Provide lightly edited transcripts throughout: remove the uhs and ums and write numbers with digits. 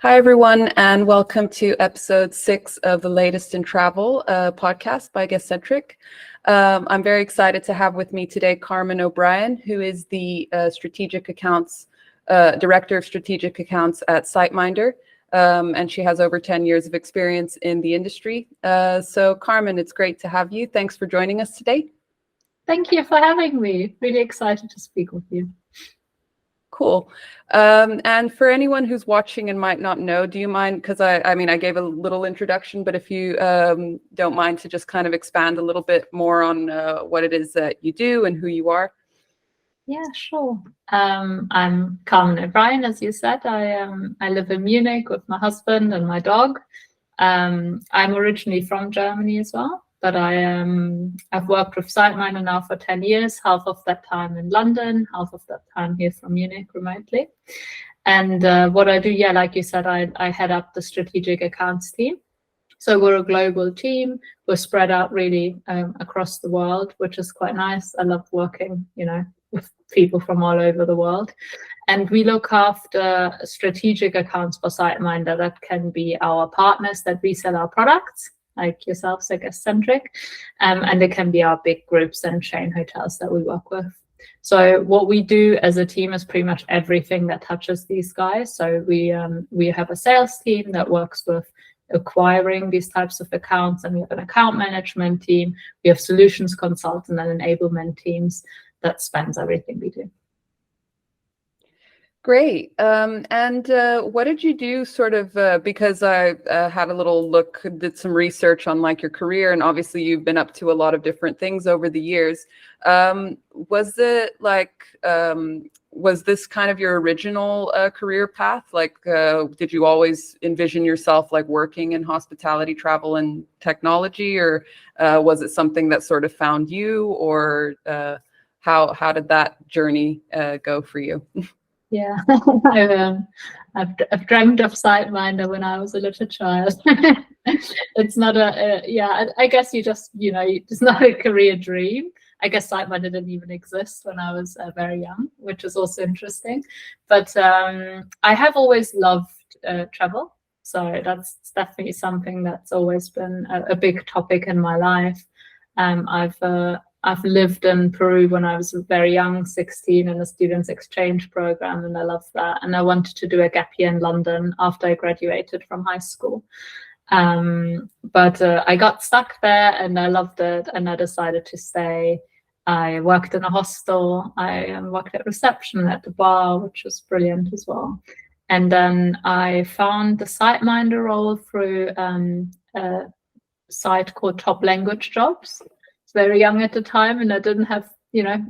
Hi, everyone, and welcome to episode 6 of the Latest in Travel podcast by Guestcentric. I'm very excited to have with me today Carmen O'Brien, who is the Director of Strategic Accounts at SiteMinder, and she has over 10 years of experience in the industry. So Carmen, it's great to have you. Thanks for joining us today. Thank you for having me. Really excited to speak with you. Cool. And for anyone who's watching and might not know, do you mind, because I mean, I gave a little introduction, but if you don't mind to just kind of expand a little bit more on what it is that you do and who you are? Yeah, sure. I'm Carmen O'Brien, as you said. I live in Munich with my husband and my dog. I'm originally from Germany as well, but I've worked with SiteMinder now for 10 years, half of that time in London, half of that time here from Munich remotely. And what I do, yeah, like you said, I head up the strategic accounts team. So we're a global team. We're spread out really across the world, which is quite nice. I love working, with people from all over the world. And we look after strategic accounts for SiteMinder. That can be our partners that resell our products, like yourselves, like Guestcentric, and it can be our big groups and chain hotels that we work with. So what we do as a team is pretty much everything that touches these guys. So we have a sales team that works with acquiring these types of accounts, and we have an account management team. We have solutions consultant and enablement teams that spans everything we do. Great. And what did you do sort of, because I had a little look, did some research on like your career, and obviously you've been up to a lot of different things over the years. Was it like, was this kind of your original career path? Like, did you always envision yourself like working in hospitality, travel, and technology, or was it something that sort of found you, or how did that journey go for you? Yeah, I've dreamt of SiteMinder when I was a little child. It's not I guess you just, it's not a career dream. I guess SiteMinder didn't even exist when I was very young, which is also interesting. But I have always loved travel. So that's definitely something that's always been a big topic in my life. I've lived in Peru when I was very young, 16, in a students' exchange program, and I loved that. And I wanted to do a gap year in London after I graduated from high school. But I got stuck there and I loved it, and I decided to stay. I worked in a hostel. I worked at reception at the bar, which was brilliant as well. And then I found the SiteMinder role through a site called Top Language Jobs. Very young at the time, and I didn't have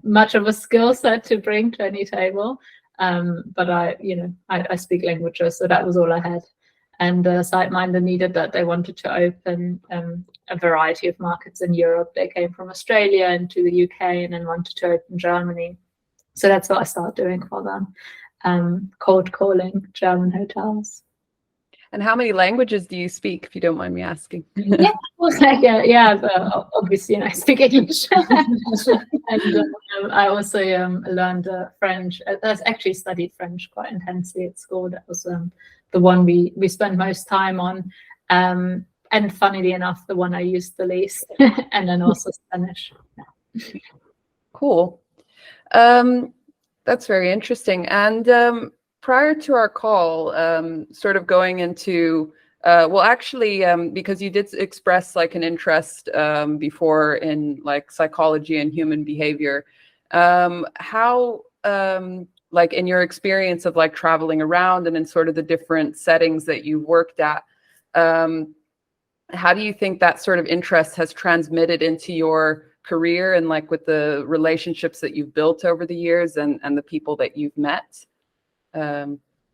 much of a skill set to bring to any table, but I speak languages, so that was all I had. And SiteMinder needed that. They wanted to open a variety of markets in Europe. They came from Australia into the UK and then wanted to open Germany, so that's what I started doing for them, cold calling German hotels. And how many languages do you speak, if you don't mind me asking? Yeah, obviously, I speak English. And I also learned French. I actually studied French quite intensely at school. That was the one we spent most time on. And funnily enough, the one I used the least. And then also Spanish. Yeah. Cool. That's very interesting. And prior to our call, sort of going into, because you did express like an interest before in like psychology and human behavior, how, like in your experience of like traveling around and in sort of the different settings that you've worked at, how do you think that sort of interest has transmitted into your career and like with the relationships that you've built over the years and the people that you've met?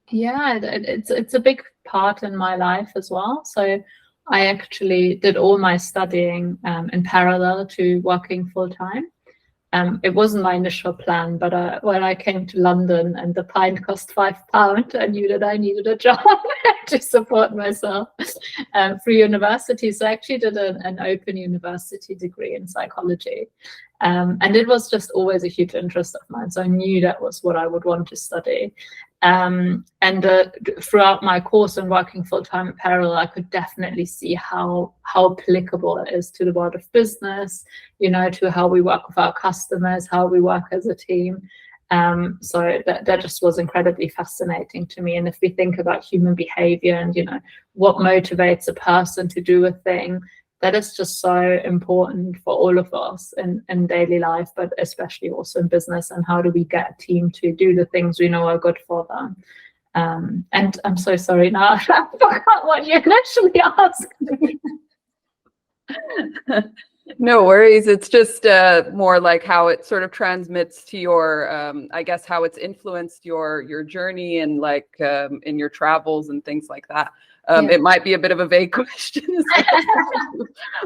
Yeah, it's a big part in my life as well. So I actually did all my studying in parallel to working full time. It wasn't my initial plan, but when I came to London and the pint cost £5, I knew that I needed a job to support myself through university. So I actually did an open university degree in psychology. And it was just always a huge interest of mine. So I knew that was what I would want to study. And throughout my course and working full-time at parallel, I could definitely see how applicable it is to the world of business, you know, to how we work with our customers, how we work as a team. So that just was incredibly fascinating to me. And if we think about human behavior and, you know, what motivates a person to do a thing, that is just so important for all of us in daily life, but especially also in business. And how do we get a team to do the things we know are good for them? And I'm so sorry now, I forgot what you initially asked me. No worries. It's just more like how it sort of transmits to your, I guess, how it's influenced your journey and like in your travels and things like that. Yeah. It might be a bit of a vague question.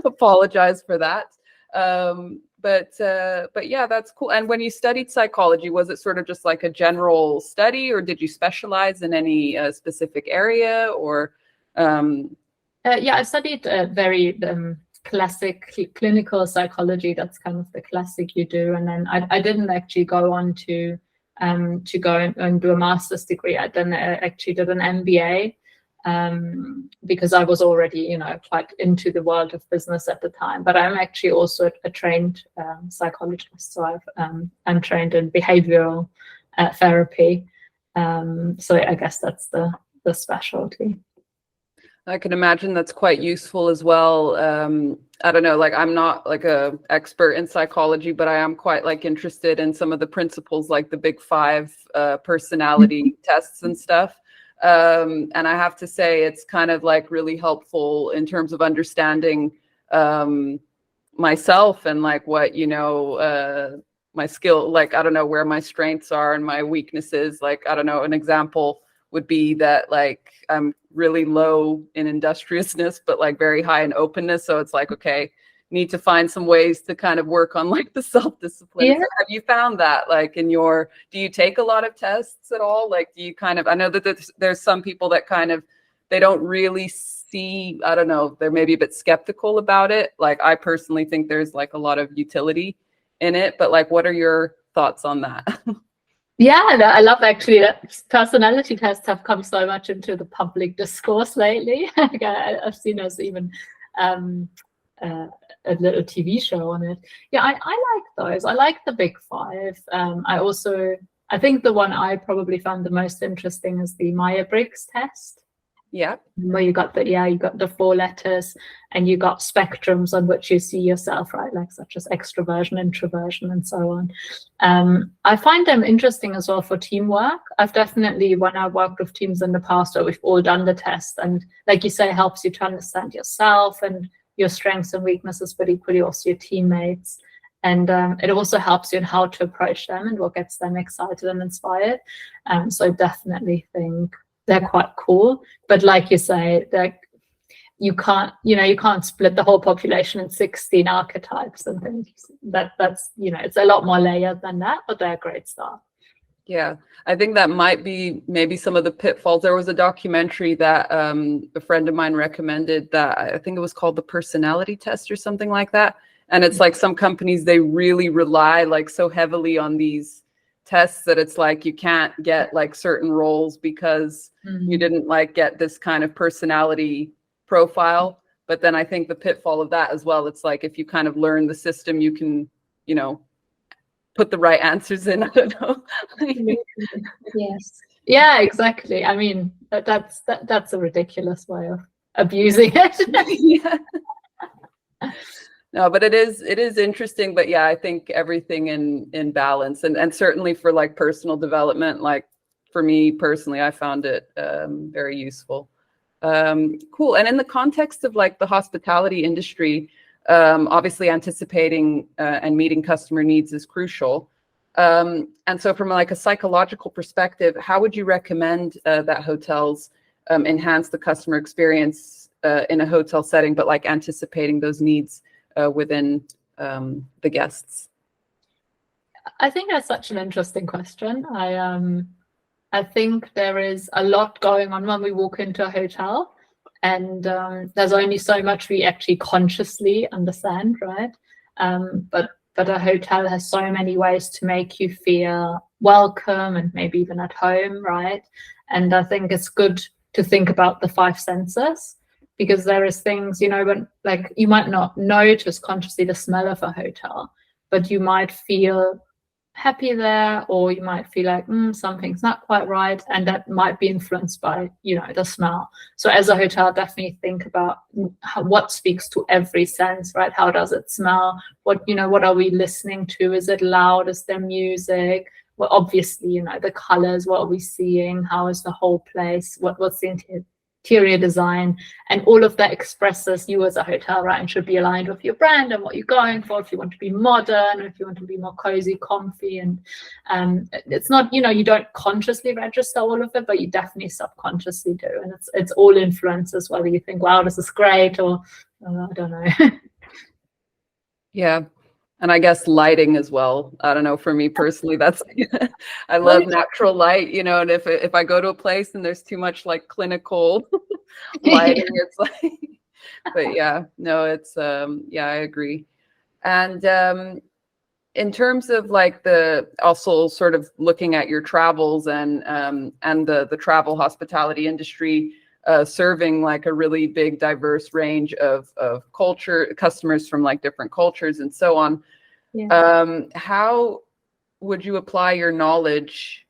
Apologize for that. But yeah, that's cool. And when you studied psychology, was it sort of just like a general study, or did you specialize in any specific area? Or yeah, I studied very classic clinical psychology. That's kind of the classic you do. And then I didn't actually go on to go and do a master's degree. I then actually did an MBA. Because I was already, you know, quite into the world of business at the time. But I'm actually also a trained psychologist, so I'm trained in behavioral therapy. So I guess that's the specialty. I can imagine that's quite useful as well. I don't know, like I'm not like a expert in psychology, but I am quite like interested in some of the principles, like the big 5 personality tests and stuff. And I have to say it's kind of like really helpful in terms of understanding myself and like what, you know, my skill, like, I don't know, where my strengths are and my weaknesses. Like, I don't know, an example would be that like I'm really low in industriousness, but like very high in openness. So it's like, okay, need to find some ways to kind of work on like the self-discipline. Yeah. So have you found that like in your, do you take a lot of tests at all? Like, do you kind of, I know that there's some people that kind of, they don't really see, I don't know, they're maybe a bit skeptical about it. Like I personally think there's like a lot of utility in it, but like, what are your thoughts on that? Yeah, I love actually that personality tests have come so much into the public discourse lately. I've seen us even a little TV show on it. Yeah, I like those. I like the big 5. I think the one I probably found the most interesting is the Myers-Briggs test. Yeah. Where you got the 4 letters and you got spectrums on which you see yourself, right? Like such as extroversion, introversion, and so on. I find them interesting as well for teamwork. I've definitely, when I've worked with teams in the past, or we've all done the test, and like you say, it helps you to understand yourself and your strengths and weaknesses, but equally also your teammates. And it also helps you in how to approach them and what gets them excited and inspired. So I definitely think they're quite cool. But like you say, you can't split the whole population in 16 archetypes and things. That's, you know, it's a lot more layered than that, but they're a great start. Yeah, I think that might be maybe some of the pitfalls. There was a documentary that a friend of mine recommended that I think it was called the Personality Test or something like that. And it's like some companies, they really rely like so heavily on these tests that it's like you can't get like certain roles because you didn't like get this kind of personality profile. But then I think the pitfall of that as well, it's like if you kind of learn the system, you can, you know, put the right answers in. I don't know. Yes. Yeah, exactly. I mean, that's a ridiculous way of abusing it. Yeah. No, but it is interesting. But yeah, I think everything in balance, and certainly for like personal development, like for me personally, I found it very useful. Cool. And in the context of like the hospitality industry, obviously anticipating and meeting customer needs is crucial. And so from like a psychological perspective, how would you recommend that hotels enhance the customer experience in a hotel setting, but like anticipating those needs within the guests? I think that's such an interesting question. I think there is a lot going on when we walk into a hotel, and there's only so much we actually consciously understand, right? But but a hotel has so many ways to make you feel welcome and maybe even at home, right? And I think it's good to think about the five senses, because there is things, you know, when like you might not notice consciously the smell of a hotel, but you might feel happy there, or you might feel like something's not quite right, and that might be influenced by, you know, the smell. So as a hotel, definitely think about what speaks to every sense, right? How does it smell? What, you know, what are we listening to? Is it loud? Is there music? Well, obviously, you know, the colors, what are we seeing? How is the whole place? What's the interior design? And all of that expresses you as a hotel, right? And should be aligned with your brand and what you're going for. If you want to be modern, if you want to be more cozy, comfy, and it's not, you know, you don't consciously register all of it, but you definitely subconsciously do. And it's all influences whether you think, wow, this is great, or I don't know. Yeah. And I guess lighting as well. I don't know, for me personally, that's, I love natural light, you know, and if I go to a place and there's too much like clinical lighting, it's like, but yeah, no, it's, yeah, I agree. And in terms of like also sort of looking at your travels and the travel hospitality industry, serving like a really big diverse range of culture, customers from like different cultures and so on. Yeah. How would you apply your knowledge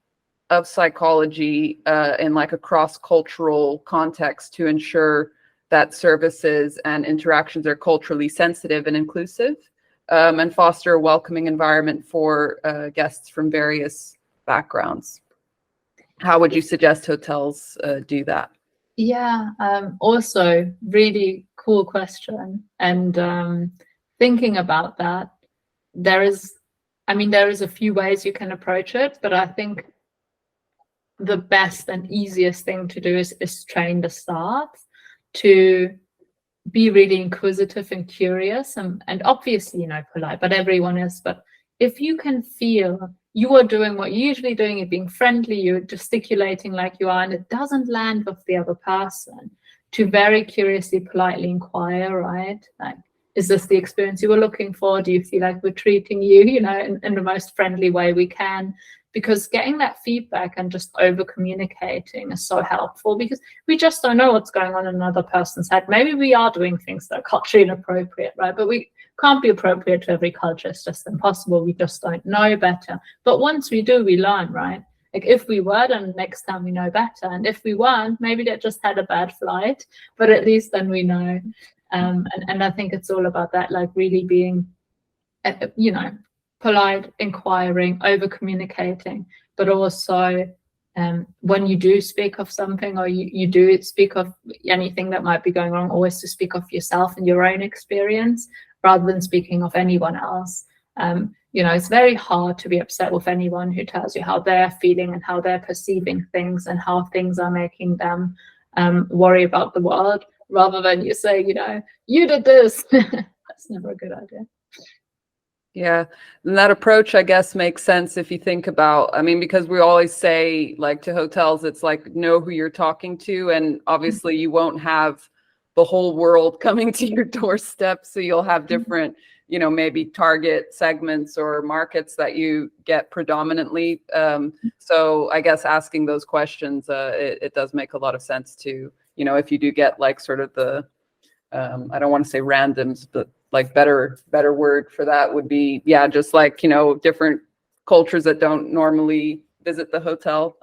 of psychology in like a cross-cultural context to ensure that services and interactions are culturally sensitive and inclusive, and foster a welcoming environment for guests from various backgrounds? How would you suggest hotels do that? Yeah, also really cool question. And thinking about that, there is a few ways you can approach it, but I think the best and easiest thing to do is train the staff to be really inquisitive and curious, and obviously, you know, polite, but everyone is. But if you can feel you are doing what you're usually doing, you're being friendly, you're gesticulating like you are, and it doesn't land with the other person, to very curiously, politely inquire, right? Like, is this the experience you were looking for? Do you feel like we're treating you, you know, in the most friendly way we can? Because getting that feedback and just over communicating is so helpful, because we just don't know what's going on in another person's head. Maybe we are doing things that are culturally inappropriate, right? But we can't be appropriate to every culture. It's just impossible. We just don't know better. But once we do, we learn, right? Like if we were, then next time we know better. And if we weren't, maybe they just had a bad flight, but at least then we know. And I think it's all about that, like really being, you know, polite, inquiring, over communicating, but also when you do speak of something, or you do speak of anything that might be going wrong, always to speak of yourself and your own experience rather than speaking of anyone else. You know, it's very hard to be upset with anyone who tells you how they're feeling and how they're perceiving things and how things are making them worry about the world, rather than you say, you know, you did this. That's never a good idea. Yeah, and that approach, I guess, makes sense if you think about, I mean, because we always say, like, to hotels, it's like, know who you're talking to. And obviously you won't have the whole world coming to your doorstep. So you'll have different, you know, maybe target segments or markets that you get predominantly. So I guess asking those questions, it does make a lot of sense to, you know, if you do get like sort of the, I don't want to say randoms, but like better word for that would be, yeah, just like, you know, different cultures that don't normally visit the hotel.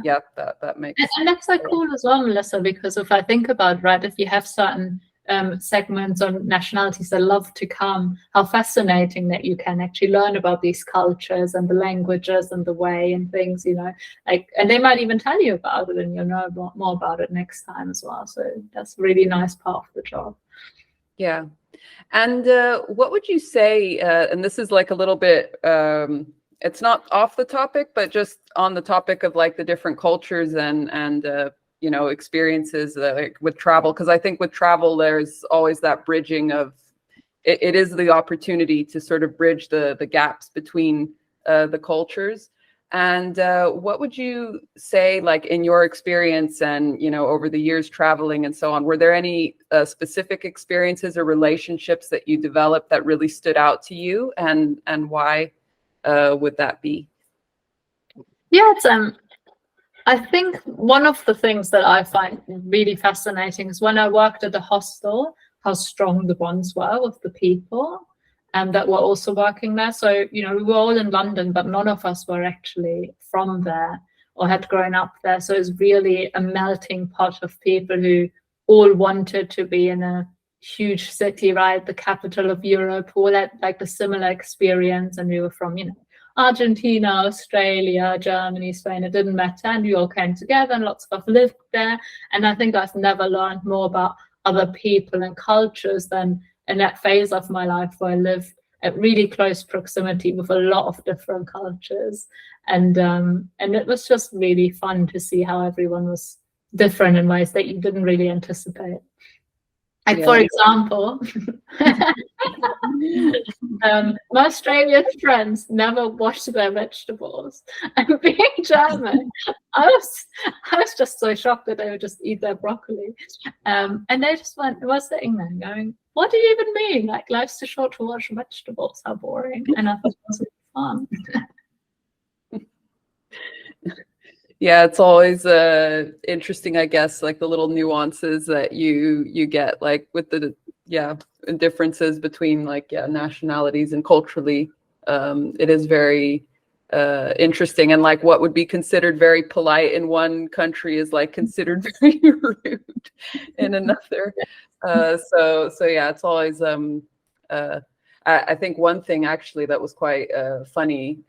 Yeah, that makes sense. And that's like cool as well, Melissa, because if I think about, right, if you have certain segments or nationalities that love to come, how fascinating that you can actually learn about these cultures and the languages and the way and things, you know, like, and they might even tell you about it and you'll know more about it next time as well. So that's a really nice part of the job. Yeah. And what would you say, and this is like a little bit, it's not off the topic, but just on the topic of like the different cultures and you know, experiences like with travel, because I think with travel, there's always that bridging of, it is the opportunity to sort of bridge the gaps between the cultures. And what would you say, like in your experience and, you know, over the years traveling and so on, were there any specific experiences or relationships that you developed that really stood out to you, and why would that be? Yeah, it's I think one of the things that I find really fascinating is when I worked at the hostel, how strong the bonds were with the people that were also working there. So, you know, we were all in London, but none of us were actually from there or had grown up there. So it's really a melting pot of people who all wanted to be in a huge city, right? The capital of Europe, all had like the similar experience. And we were from, you know, Argentina, Australia, Germany, Spain, it didn't matter. And we all came together and lots of us lived there. And I think I've never learned more about other people and cultures than in that phase of my life where I lived at really close proximity with a lot of different cultures. And it was just really fun to see how everyone was different in ways that you didn't really anticipate. Like, for example, my Australian friends never wash their vegetables. And being German, I was just so shocked that they would just eat their broccoli. And they just were sitting there going, what do you even mean? Like, life's too short to wash vegetables. How boring. And I thought it was really fun. Yeah, it's always interesting, I guess, like the little nuances that you get, like with the differences between like nationalities and culturally. It is very interesting, and like what would be considered very polite in one country is like considered very rude in another. So yeah, it's always I think one thing actually that was quite funny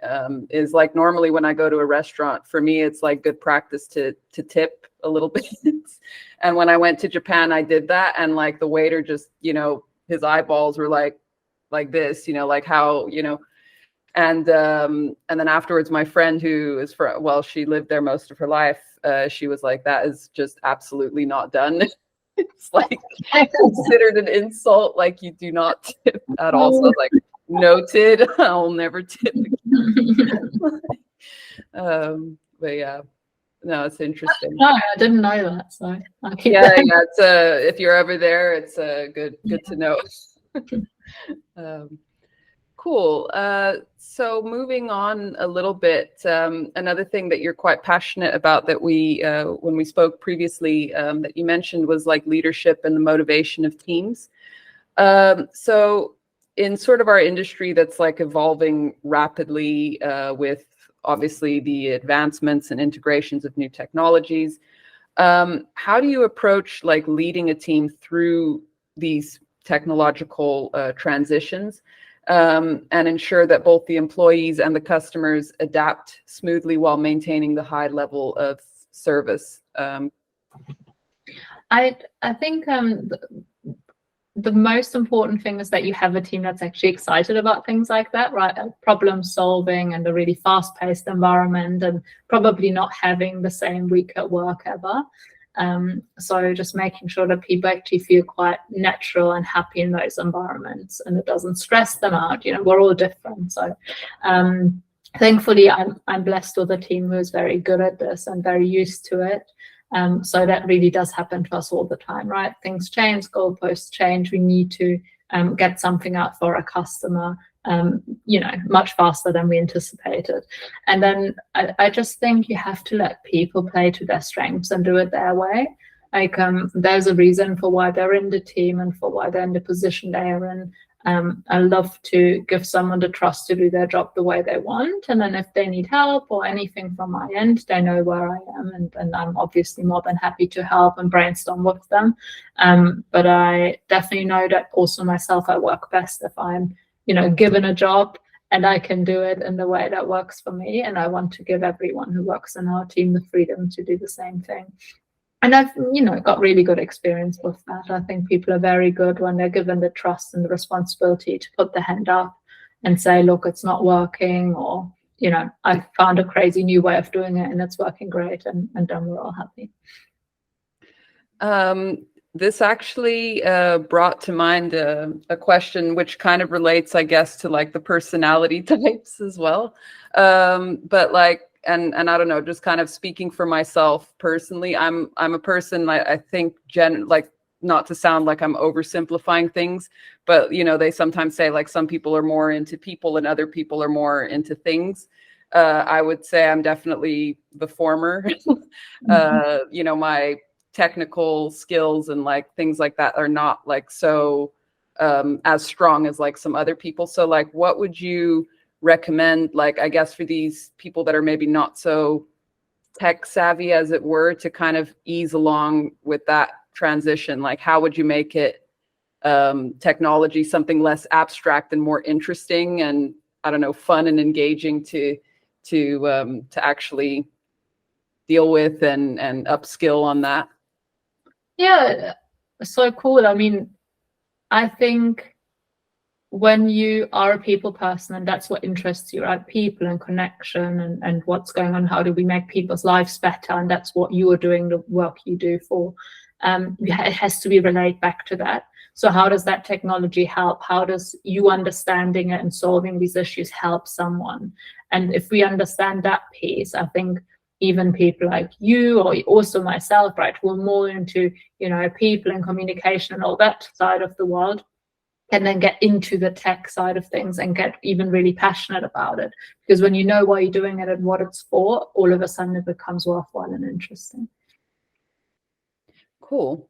is like normally when I go to a restaurant, for me, it's like good practice to tip a little bit. And when I went to Japan, I did that. And like the waiter just, you know, his eyeballs were like this, you know, like how, you know, and then afterwards, my friend who is she lived there most of her life. She was like, that is just absolutely not done. It's like considered an insult, like you do not tip at all. So like, noted. I'll never tip again. But yeah, no, it's interesting. No, I didn't know that. So yeah, it's if you're ever there, it's good to know. Cool. So moving on a little bit, another thing that you're quite passionate about that we, when we spoke previously, that you mentioned was like leadership and the motivation of teams. So in sort of our industry that's like evolving rapidly with obviously the advancements and integrations of new technologies, how do you approach like leading a team through these technological transitions? And ensure that both the employees and the customers adapt smoothly while maintaining the high level of service? I think the most important thing is that you have a team that's actually excited about things like that, right? Problem solving and a really fast-paced environment, and probably not having the same week at work ever. So just making sure that people actually feel quite natural and happy in those environments, and it doesn't stress them out. You know, we're all different. So thankfully, I'm blessed with a team who is very good at this and very used to it. So that really does happen to us all the time, right? Things change, goalposts change. We need to get something out for a customer, you know, much faster than we anticipated. And then I just think you have to let people play to their strengths and do it their way. Like there's a reason for why they're in the team and for why they're in the position they are in. I love to give someone the trust to do their job the way they want. And then if they need help or anything from my end, they know where I am. And I'm obviously more than happy to help and brainstorm with them. But I definitely know that also myself, I work best if I'm, you know, given a job and I can do it in the way that works for me. And I want to give everyone who works in our team the freedom to do the same thing. And I've, you know, got really good experience with that. I think people are very good when they're given the trust and the responsibility to put the hand up and say, look, it's not working, or, you know, I found a crazy new way of doing it and it's working great, and then we're all happy. This actually brought to mind a question which kind of relates, I guess, to like the personality types as well. But like, and I don't know, just kind of speaking for myself personally, I'm a person, I think like, not to sound like I'm oversimplifying things, but they sometimes say like some people are more into people and other people are more into things. I would say I'm definitely the former. My technical skills and like things like that are not like so as strong as like some other people. So like, what would you recommend, like, I guess for these people that are maybe not so tech savvy, as it were, to kind of ease along with that transition? Like, how would you make it technology something less abstract and more interesting and, I don't know, fun and engaging to actually deal with and upskill on that? Yeah, so cool. I mean, I think when you are a people person, and that's what interests you, right? People and connection and what's going on, how do we make people's lives better? And that's what you are doing, the work you do for. It has to be relayed back to that. So how does that technology help? How does you understanding it and solving these issues help someone? And if we understand that piece, I think even people like you or also myself, right, who are more into, people and communication and all that side of the world, and then get into the tech side of things and get even really passionate about it. Because when you know why you're doing it and what it's for, all of a sudden it becomes worthwhile and interesting. Cool.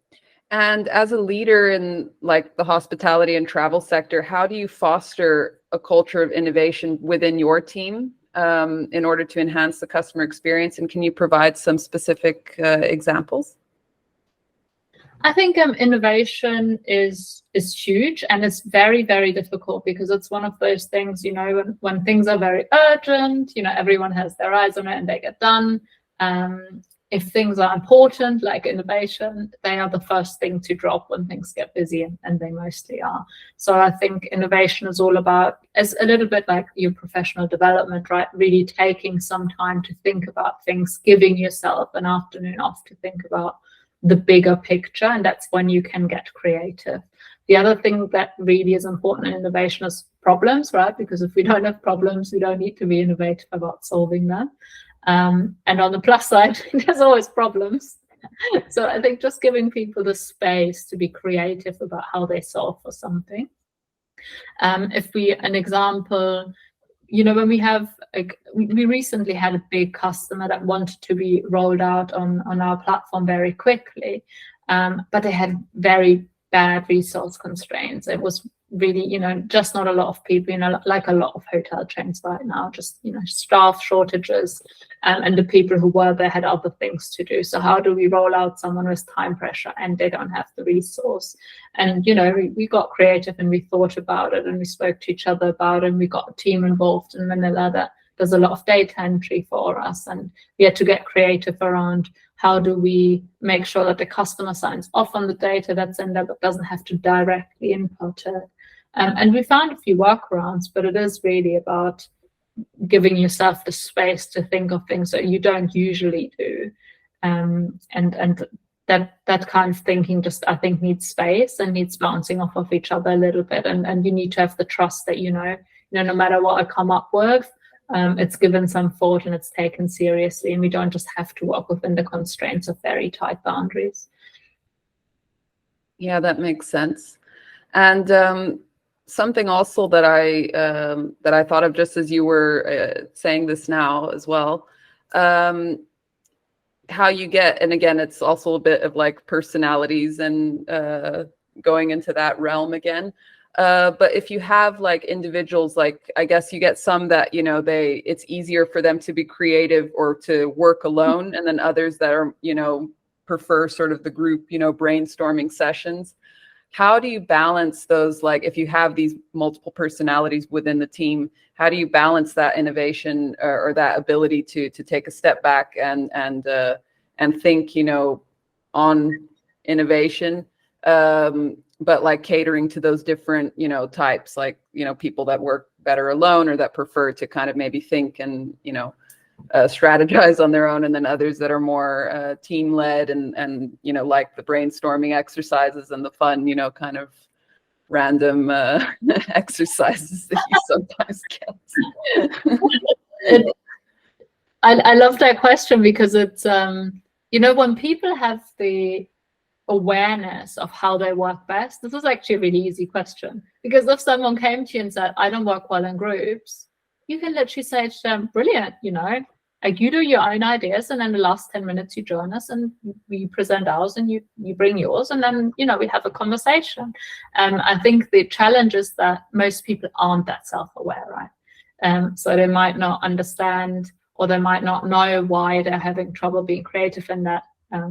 And as a leader in like the hospitality and travel sector, how do you foster a culture of innovation within your team in order to enhance the customer experience? And can you provide some specific examples? I think innovation is huge, and it's very, very difficult because it's one of those things, when things are very urgent, everyone has their eyes on it and they get done. If things are important, like innovation, they are the first thing to drop when things get busy, and they mostly are. So I think innovation is all about, it's a little bit like your professional development, right? Really taking some time to think about things, giving yourself an afternoon off to think about the bigger picture, and that's when you can get creative. The other thing that really is important in innovation is problems, right? Because if we don't have problems, we don't need to be innovative about solving them. And on the plus side, there's always problems. So I think just giving people the space to be creative about how they solve for something. An example, when we recently had a big customer that wanted to be rolled out on our platform very quickly, but they had very bad resource constraints. It was really, just not a lot of people, like a lot of hotel chains right now, just, staff shortages, and the people who were there had other things to do. So how do we roll out someone with time pressure and they don't have the resource? And, we got creative and we thought about it and we spoke to each other about it, and we got a team involved in Manila that does a lot of data entry for us. And we had to get creative around how do we make sure that the customer signs off on the data that's in there but doesn't have to directly input it. And we found a few workarounds, but it is really about giving yourself the space to think of things that you don't usually do. And that kind of thinking just, I think, needs space and needs bouncing off of each other a little bit. And you need to have the trust that, no matter what I come up with, it's given some thought and it's taken seriously, and we don't just have to work within the constraints of very tight boundaries. Yeah, that makes sense. And something also that I thought of just as you were saying this now as well, how you get, and again, it's also a bit of like personalities and going into that realm again. But if you have like individuals, like I guess you get some that, it's easier for them to be creative or to work alone. And then others that are, prefer sort of the group, brainstorming sessions. How do you balance those? Like if you have these multiple personalities within the team, how do you balance that innovation or that ability to take a step back and think, on innovation, but like catering to those different, types, like, people that work better alone or that prefer to kind of maybe think and, strategize on their own, and then others that are more team-led and like the brainstorming exercises and the fun, kind of random exercises that you sometimes get. I love that question because it's when people have the awareness of how they work best, this is actually a really easy question, because if someone came to you and said, I don't work well in groups, you can literally say to them, brilliant, like you do your own ideas, and then the last 10 minutes you join us and we present ours, and you bring yours, and then we have a conversation. I think the challenge is that most people aren't that self-aware, right? So they might not understand, or they might not know why they're having trouble being creative in that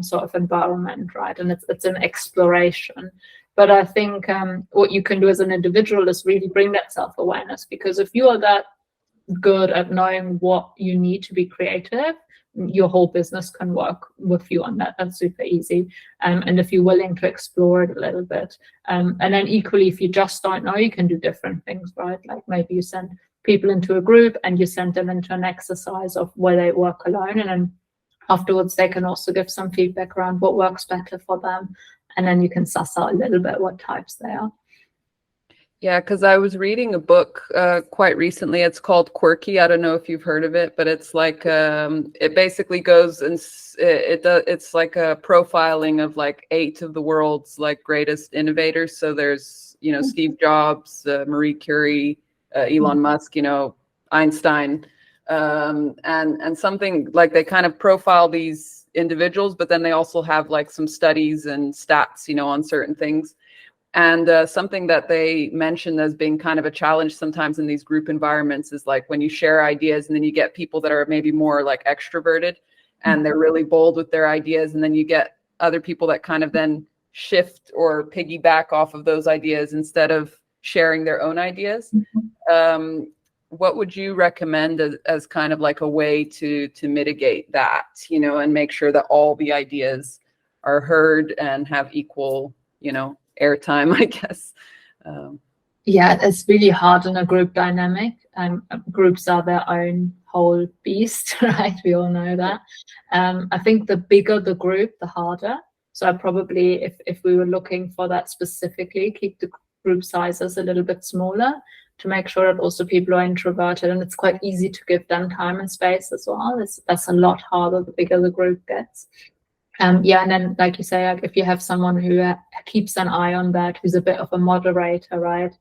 sort of environment, right? And it's an exploration. But I think what you can do as an individual is really bring that self-awareness, because if you are that good at knowing what you need to be creative, your whole business can work with you on that. That's super easy. And if you're willing to explore it a little bit, and then equally, if you just don't know, you can do different things, right? Like maybe you send people into a group and you send them into an exercise of where they work alone, and then afterwards they can also give some feedback around what works better for them, and then you can suss out a little bit what types they are. Yeah, because I was reading a book quite recently. It's called Quirky. I don't know if you've heard of it, but it's like it basically goes and it's like a profiling of like 8 of the world's like greatest innovators. So there's Steve Jobs, Marie Curie, Elon Musk, Einstein, and something like they kind of profile these individuals, but then they also have like some studies and stats, on certain things. And something that they mentioned as being kind of a challenge sometimes in these group environments is like when you share ideas and then you get people that are maybe more like extroverted and they're really bold with their ideas, and then you get other people that kind of then shift or piggyback off of those ideas instead of sharing their own ideas. What would you recommend as kind of like a way to mitigate that, and make sure that all the ideas are heard and have equal, airtime, I guess? Yeah, it's really hard in a group dynamic. Groups are their own whole beast, right? We all know that. I think the bigger the group, the harder. So I probably, if we were looking for that specifically, keep the group sizes a little bit smaller to make sure that also people are introverted, and it's quite easy to give them time and space as well. That's a lot harder the bigger the group gets. And then, like you say, like if you have someone who keeps an eye on that, who's a bit of a moderator, right?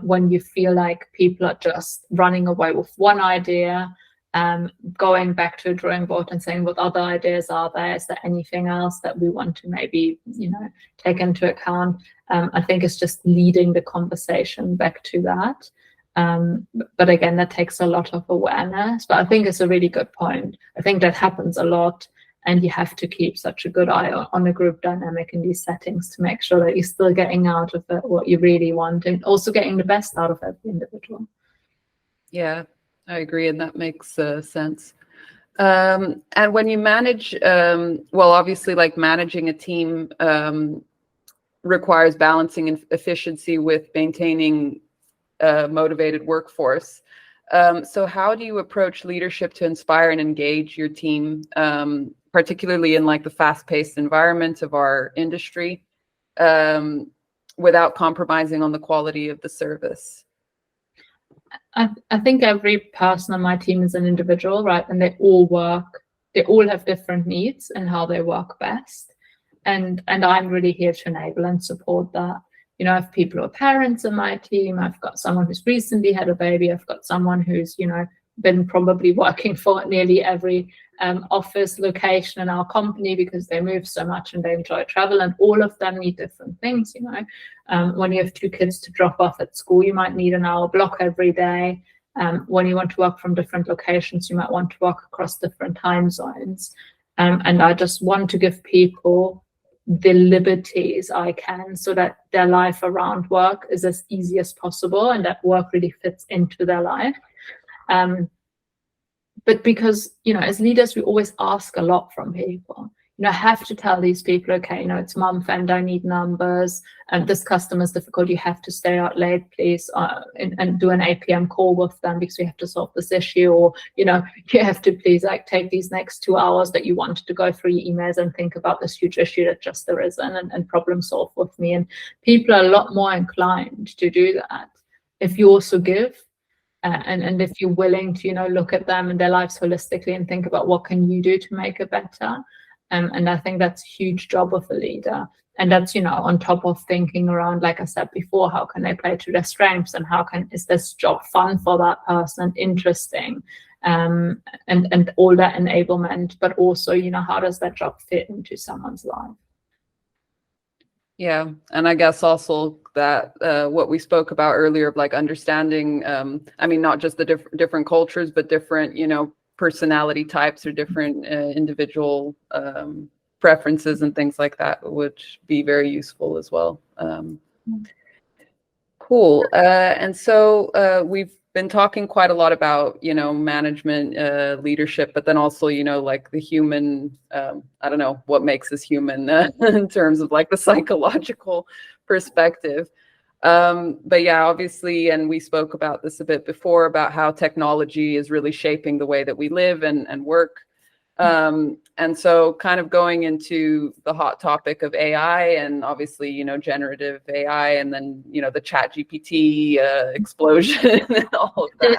When you feel like people are just running away with one idea, going back to a drawing board and saying, what other ideas are there? Is there anything else that we want to maybe, take into account? I think it's just leading the conversation back to that. But again, that takes a lot of awareness. But I think it's a really good point. I think that happens a lot. And you have to keep such a good eye on the group dynamic in these settings to make sure that you're still getting out of it what you really want, and also getting the best out of every individual. Yeah, I agree. And that makes sense. And when you manage, well, obviously, like managing a team requires balancing efficiency with maintaining a motivated workforce. So how do you approach leadership to inspire and engage your team, particularly in like the fast-paced environment of our industry, without compromising on the quality of the service? I think every person on my team is an individual, right? And they all have different needs and how they work best. And I'm really here to enable and support that. I have people who are parents in my team. I've got someone who's recently had a baby. I've got someone who's, been probably working for nearly every office location in our company because they move so much and they enjoy travel, and all of them need different things. When you have 2 kids to drop off at school, you might need an hour block every day. When you want to work from different locations, you might want to work across different time zones. And I just want to give people the liberties I can so that their life around work is as easy as possible and that work really fits into their life. But because, as leaders, we always ask a lot from people. I have to tell these people, okay, it's month end, I need numbers, and this customer's difficult, you have to stay out late, please, and do an 8 p.m. call with them because we have to solve this issue, or, you have to please take these next 2 hours that you wanted to go through your emails and think about this huge issue that just arisen and problem solve with me. And people are a lot more inclined to do that if you also give And if you're willing to, look at them and their lives holistically and think about what can you do to make it better. And I think that's a huge job of a leader. And that's, on top of thinking around, like I said before, how can they play to their strengths, and is this job fun for that person, interesting, and all that enablement, but also, how does that job fit into someone's life? Yeah, and I guess also that what we spoke about earlier of like understanding, I mean, not just the different cultures, but different, personality types or different individual preferences and things like that, which be very useful as well. Cool. And so we've been talking quite a lot about, management, leadership, but then also, like the human, I don't know what makes us human in terms of like the psychological perspective. But yeah, obviously, and we spoke about this a bit before about how technology is really shaping the way that we live and work. And so kind of going into the hot topic of AI and obviously, generative AI and then, the chat GPT explosion and all of that.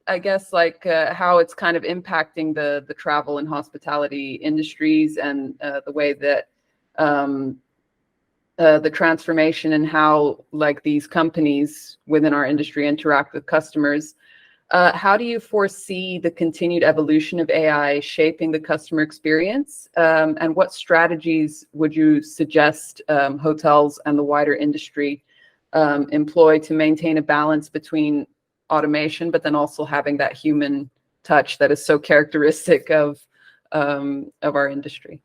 I guess like how it's kind of impacting the travel and hospitality industries and the way that the transformation and how like these companies within our industry interact with customers. How do you foresee the continued evolution of AI shaping the customer experience? And what strategies would you suggest hotels and the wider industry employ to maintain a balance between automation, but then also having that human touch that is so characteristic of our industry?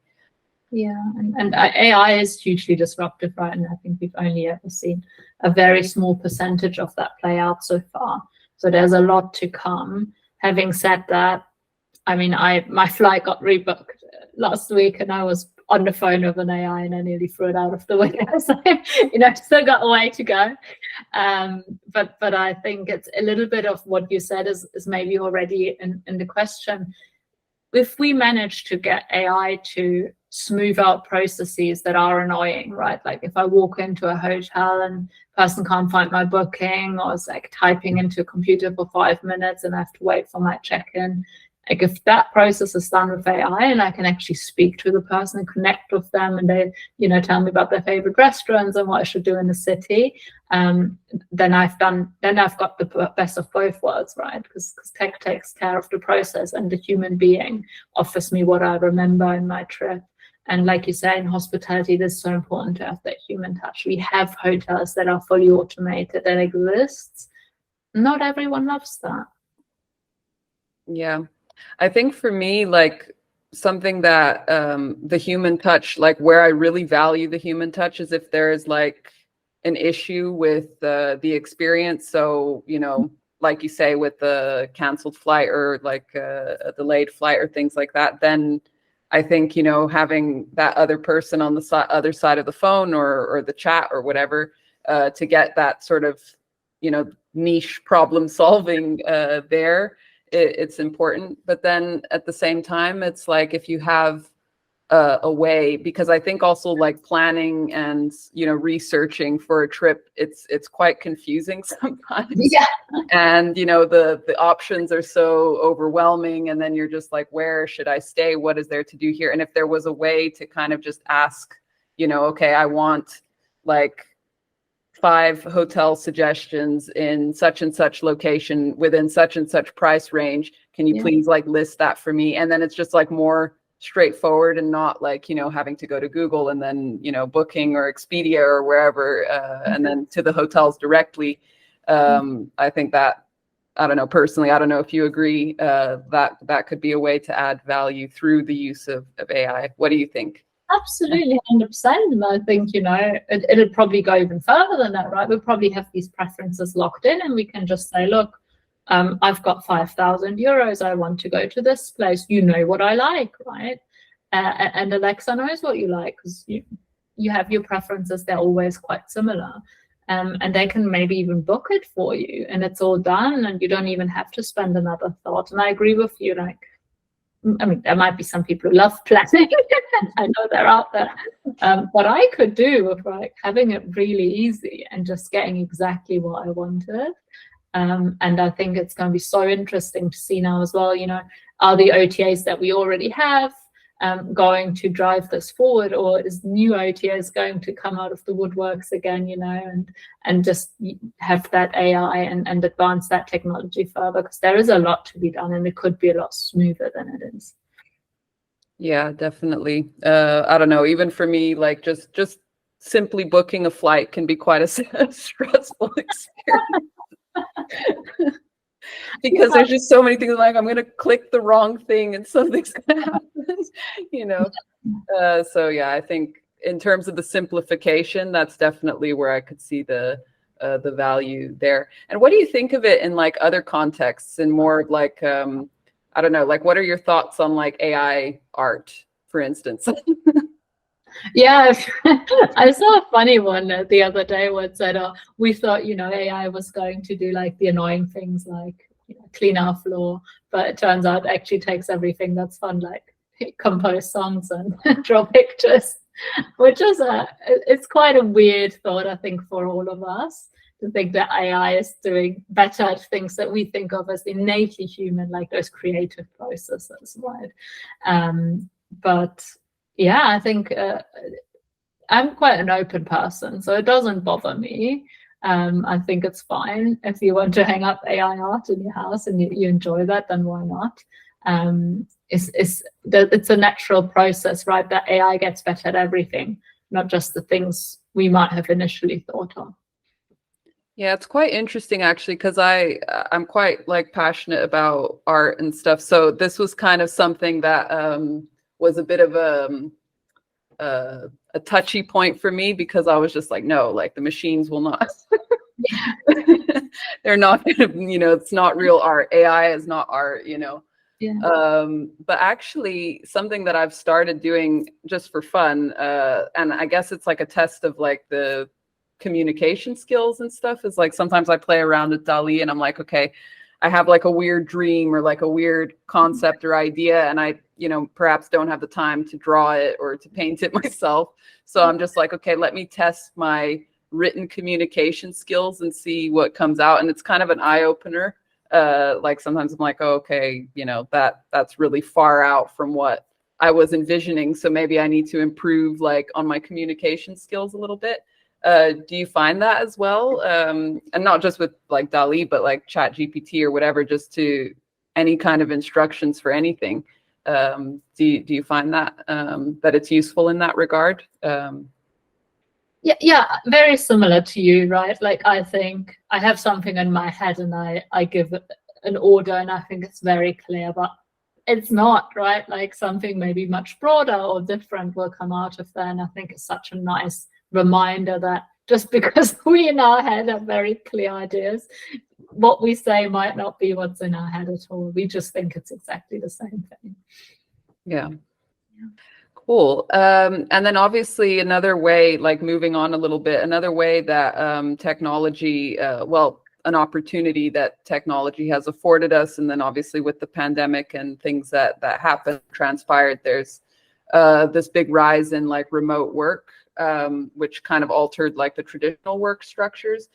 Yeah, and AI is hugely disruptive, right? And I think we've only ever seen a very small percentage of that play out so far. So there's a lot to come. Having said that, I mean, my flight got rebooked last week, and I was on the phone with an AI, and I nearly threw it out of the window. So, still got a way to go. But I think it's a little bit of what you said is maybe already in the question. If we manage to get AI to smooth out processes that are annoying, right? Like if I walk into a hotel and person can't find my booking, or it's like typing into a computer for 5 minutes and I have to wait for my check-in. Like if that process is done with AI and I can actually speak to the person and connect with them, and they, tell me about their favorite restaurants and what I should do in the city, then I've got the best of both worlds, right? Because tech takes care of the process and the human being offers me what I remember in my trip. And like you say, in hospitality, it is so important to have that human touch. We have hotels that are fully automated that exists. Not everyone loves that. Yeah. I think for me, like something that the human touch, like where I really value the human touch is if there is like an issue with the experience. So, like you say, with the canceled flight or like a delayed flight or things like that, then I think, having that other person on the other side of the phone or the chat or whatever to get that sort of, niche problem solving there. It's important. But then at the same time, it's like if you have a way, because I think also like planning and, researching for a trip, it's quite confusing sometimes. Yeah. And, the options are so overwhelming. And then you're just like, where should I stay? What is there to do here? And if there was a way to kind of just ask, okay, I want like 5 hotel suggestions in such and such location within such and such price range. Can you please like list that for me? And then it's just like more straightforward and not like, having to go to Google and then, Booking or Expedia or wherever, and then to the hotels directly. I think that, I don't know, personally, I don't know if you agree, that could be a way to add value through the use of AI. What do you think? Absolutely, 100%. And I think, it'll probably go even further than that, right? We'll probably have these preferences locked in, and we can just say, look, I've got 5,000 euros. I want to go to this place. You know what I like, right? And Alexa knows what you like because you have your preferences. They're always quite similar. And they can maybe even book it for you, and it's all done, and you don't even have to spend another thought. And I agree with you, like, I mean, there might be some people who love planning. I know they're out there. But I could do with like having it really easy and just getting exactly what I wanted. And I think it's going to be so interesting to see now as well, you know, are the OTAs that we already have going to drive this forward, or is new OTAs going to come out of the woodworks again, you know, and just have that AI and advance that technology further, because there is a lot to be done and it could be a lot smoother than it is. Yeah, definitely. I don't know, even for me, like just simply booking a flight can be quite a stressful experience. Because there's just so many things, like I'm going to click the wrong thing and something's going to happen, you know. So yeah, I think in terms of the simplification, that's definitely where I could see the value there. And what do you think of it in like other contexts, and more like I don't know, like what are your thoughts on like AI art, for instance? Yeah, I saw a funny one the other day where it said, we thought, you know, AI was going to do like the annoying things like, you know, clean our floor, but it turns out it actually takes everything that's fun, like compose songs and draw pictures, which is it's quite a weird thought, I think, for all of us, to think that AI is doing better at things that we think of as innately human, like those creative processes, right? But yeah, I think I'm quite an open person, so it doesn't bother me. I think it's fine if you want to hang up AI art in your house and you enjoy that, then why not? It's a natural process, right? That AI gets better at everything, not just the things we might have initially thought of. Yeah, it's quite interesting actually, because I'm quite like passionate about art and stuff. So this was kind of something that was a bit of a touchy point for me, because I was just like, no, like the machines will not. They're not gonna, you know, it's not real art. AI is not art, you know. Yeah. But actually something that I've started doing just for fun, and I guess it's like a test of like the communication skills and stuff, is like sometimes I play around with DALL-E and I'm like, okay, I have like a weird dream or like a weird concept or idea, and I, you know, perhaps don't have the time to draw it or to paint it myself. So I'm just like, okay, let me test my written communication skills and see what comes out. And it's kind of an eye opener. Like sometimes I'm like, oh, okay, you know, that's really far out from what I was envisioning. So maybe I need to improve like on my communication skills a little bit. Do you find that as well? And not just with like DALL-E, but like Chat GPT or whatever, just to any kind of instructions for anything. Do you find that that it's useful in that regard? Yeah, very similar to you, right? Like I think I have something in my head and I give an order and I think it's very clear, but it's not, right? Like something maybe much broader or different will come out of there. And I think it's such a nice reminder that just because we in our head have very clear ideas, what we say might not be what's in our head at all. We just think it's exactly the same thing. Yeah. Cool. And then obviously another way, like moving on a little bit, another way that technology, well, an opportunity that technology has afforded us, and then obviously with the pandemic and things that happened, transpired, there's this big rise in like remote work, which kind of altered like the traditional work structures.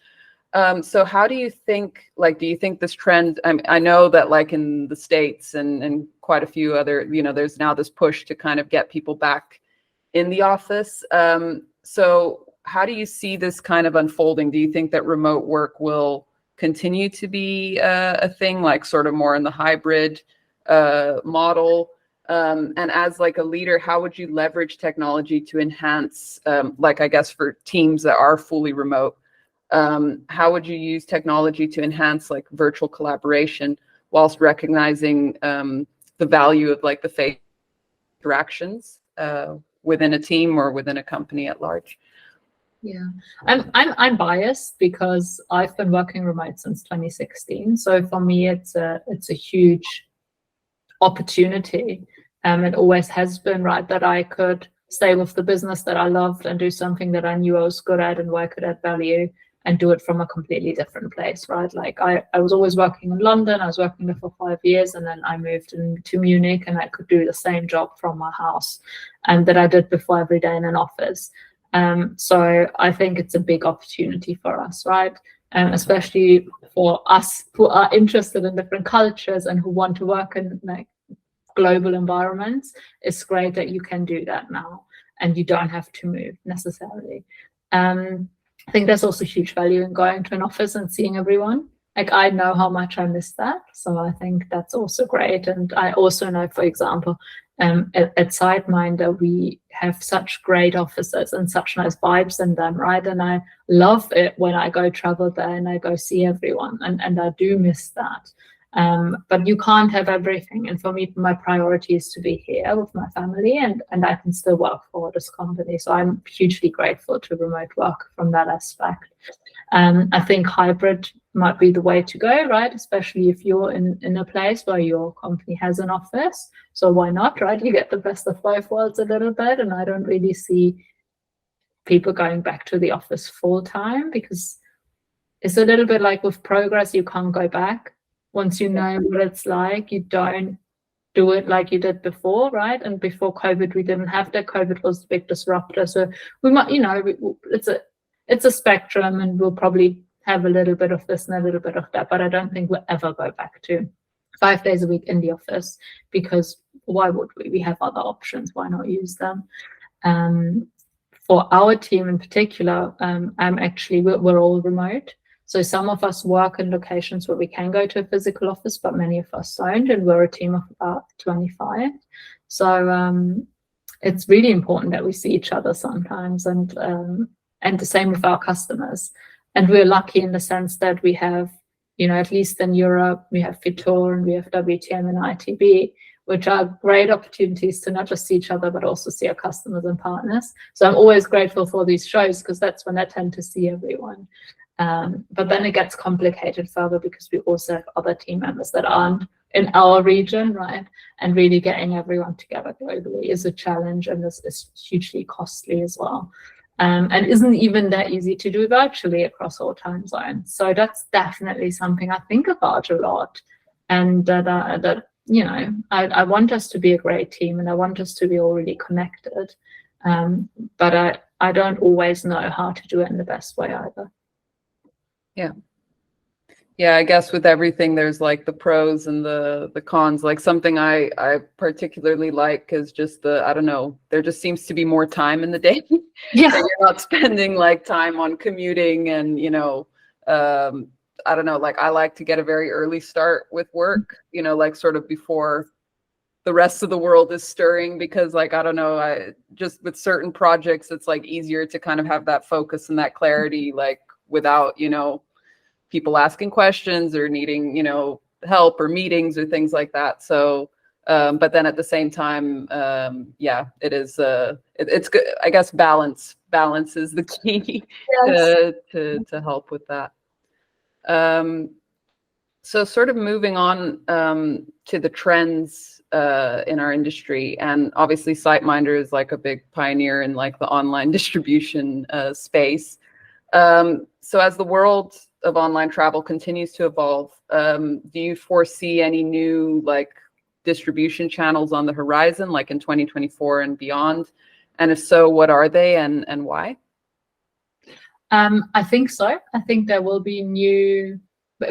So how do you think, like, do you think this trend, I know that like in the States and quite a few other, you know, there's now this push to kind of get people back in the office. So how do you see this kind of unfolding? Do you think that remote work will continue to be a thing, like sort of more in the hybrid model? And as like a leader, how would you leverage technology to enhance, like, I guess for teams that are fully remote, how would you use technology to enhance like virtual collaboration whilst recognizing the value of like the face interactions within a team or within a company at large? Yeah, I'm biased because I've been working remote since 2016. So for me, it's a huge opportunity. It always has been, right, that I could stay with the business that I loved and do something that I knew I was good at and where I could add value, and do it from a completely different place, right? Like I was always working in London. I was working there for 5 years, and then I moved to Munich, and I could do the same job from my house that I did before every day in an office. So I think it's a big opportunity for us, right? Especially for us who are interested in different cultures and who want to work in like global environments. It's great that you can do that now and you don't have to move necessarily. I think there's also huge value in going to an office and seeing everyone. Like I know how much I miss that. So I think that's also great. And I also know, for example, at SiteMinder, we have such great offices and such nice vibes in them, right? And I love it when I go travel there and I go see everyone. And I do miss that. But you can't have everything. And for me, my priority is to be here with my family, and I can still work for this company. So I'm hugely grateful to remote work from that aspect. I think hybrid might be the way to go, right? Especially if you're in a place where your company has an office. So why not, right? You get the best of both worlds a little bit. And I don't really see people going back to the office full time, because it's a little bit like with progress, you can't go back. Once you know what it's like, you don't do it like you did before, right? And before COVID, we didn't have that. COVID was the big disruptor. So we might, it's a spectrum, and we'll probably have a little bit of this and a little bit of that. But I don't think we'll ever go back to 5 days a week in the office, because why would we? We have other options. Why not use them? For our team in particular, we're all remote. So some of us work in locations where we can go to a physical office, but many of us don't, and we're a team of about 25. So it's really important that we see each other sometimes, and the same with our customers. And we're lucky in the sense that we have, at least in Europe, we have Fitor and we have WTM and ITB, which are great opportunities to not just see each other, but also see our customers and partners. So I'm always grateful for these shows, because that's when I tend to see everyone. But then it gets complicated further, because we also have other team members that aren't in our region, right? And really getting everyone together globally is a challenge, and is hugely costly as well. And isn't even that easy to do virtually across all time zones. So that's definitely something I think about a lot. And that I want us to be a great team, and I want us to be all really connected. But I don't always know how to do it in the best way either. Yeah, I guess with everything, there's like the pros and the cons. Like something I particularly like is just there just seems to be more time in the day. Yeah. That you're not spending like time on commuting and, like I like to get a very early start with work, like sort of before the rest of the world is stirring, because like, I just with certain projects, it's like easier to kind of have that focus and that clarity, like without, people asking questions or needing, help or meetings or things like that. So, but then at the same time, it is, it's good. I guess balance is the key. Yes. to help with that. So sort of moving on to the trends in our industry, and obviously SiteMinder is like a big pioneer in like the online distribution space. So as the world of online travel continues to evolve, do you foresee any new like distribution channels on the horizon, like in 2024 and beyond? And if so, what are they and why? I think so. I think there will be new,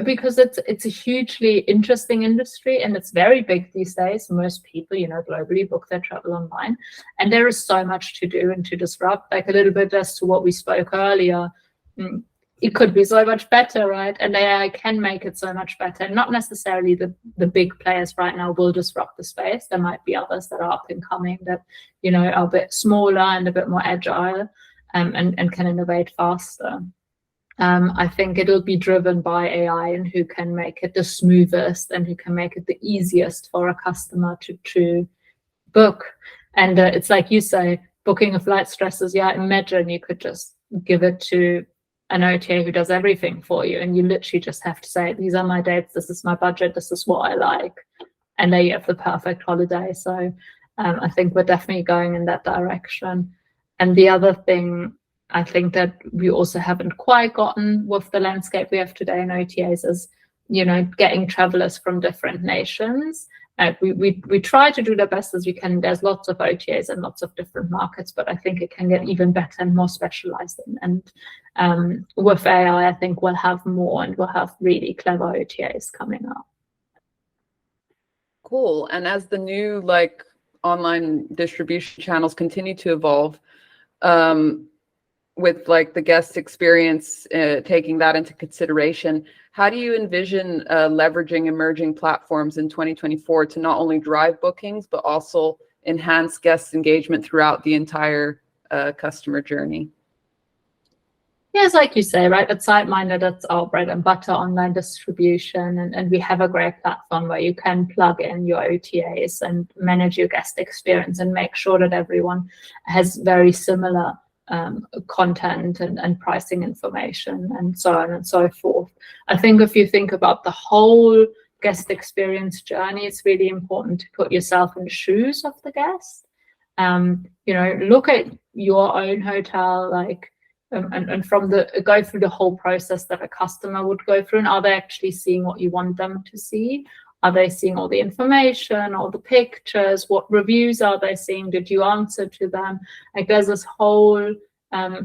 because it's a hugely interesting industry, and it's very big these days. Most people, globally book their travel online, and there is so much to do and to disrupt. Like a little bit as to what we spoke earlier, it could be so much better, right? And AI can make it so much better. And not necessarily the big players right now will disrupt the space. There might be others that are up and coming that, are a bit smaller and a bit more agile, and can innovate faster. I think it'll be driven by AI and who can make it the smoothest and who can make it the easiest for a customer to book. And it's like you say, booking a flight stresses. Yeah, imagine you could just give it to an OTA who does everything for you, and you literally just have to say, these are my dates, this is my budget, this is what I like, and there you have the perfect holiday. So I think we're definitely going in that direction. And the other thing I think that we also haven't quite gotten with the landscape we have today in OTAs is, getting travelers from different nations. We try to do the best as we can. There's lots of OTAs and lots of different markets, but I think it can get even better and more specialized. And with AI, I think we'll have more, and we'll have really clever OTAs coming up. Cool. And as the new online distribution channels continue to evolve, with the guest experience, taking that into consideration, how do you envision leveraging emerging platforms in 2024 to not only drive bookings, but also enhance guest engagement throughout the entire customer journey? Yes, like you say, right? At SiteMinder, that's our bread and butter, online distribution. And we have a great platform where you can plug in your OTAs and manage your guest experience and make sure that everyone has very similar content and pricing information and so on and so forth. I think if you think about the whole guest experience journey, it's really important to put yourself in the shoes of the guest. Look at your own hotel, and go through the whole process that a customer would go through, and are they actually seeing what you want them to see? Are they seeing all the information, all the pictures? What reviews are they seeing? Did you answer to them? There's this whole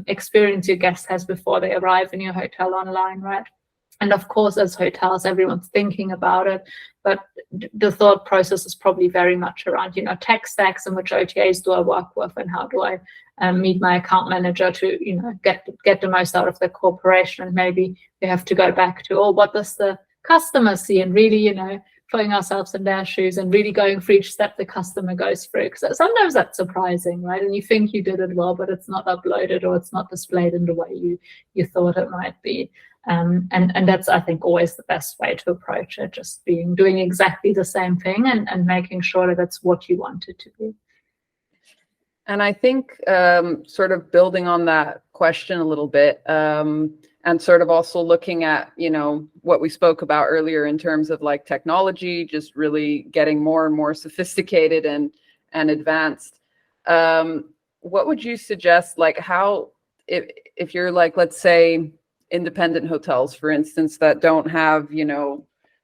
experience your guest has before they arrive in your hotel online, right? And of course, as hotels, everyone's thinking about it, but the thought process is probably very much around, tech stacks and which OTAs do I work with, and how do I meet my account manager to, get the most out of the corporation. And maybe we have to go back to, what does the customer see, and really, putting ourselves in their shoes and really going for each step the customer goes through. Because sometimes that's surprising, right? And you think you did it well, but it's not uploaded or it's not displayed in the way you thought it might be. And that's, I think, always the best way to approach it, just doing exactly the same thing and making sure that that's what you want it to be. And I think sort of building on that question a little bit, and sort of also looking at, what we spoke about earlier in terms of technology, just really getting more and more sophisticated and advanced. What would you suggest, how, if you're let's say, independent hotels, for instance, that don't have,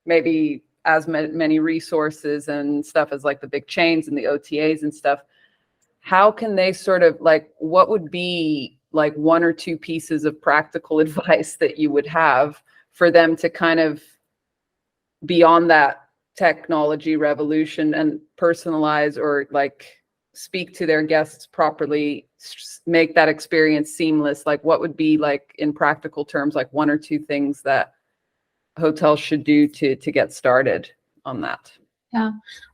maybe as many resources and stuff as the big chains and the OTAs and stuff, how can they sort of what would be one or two pieces of practical advice that you would have for them to kind of be on that technology revolution and personalize or speak to their guests properly, make that experience seamless? What would be in practical terms, one or two things that hotels should do to get started on that? Yeah,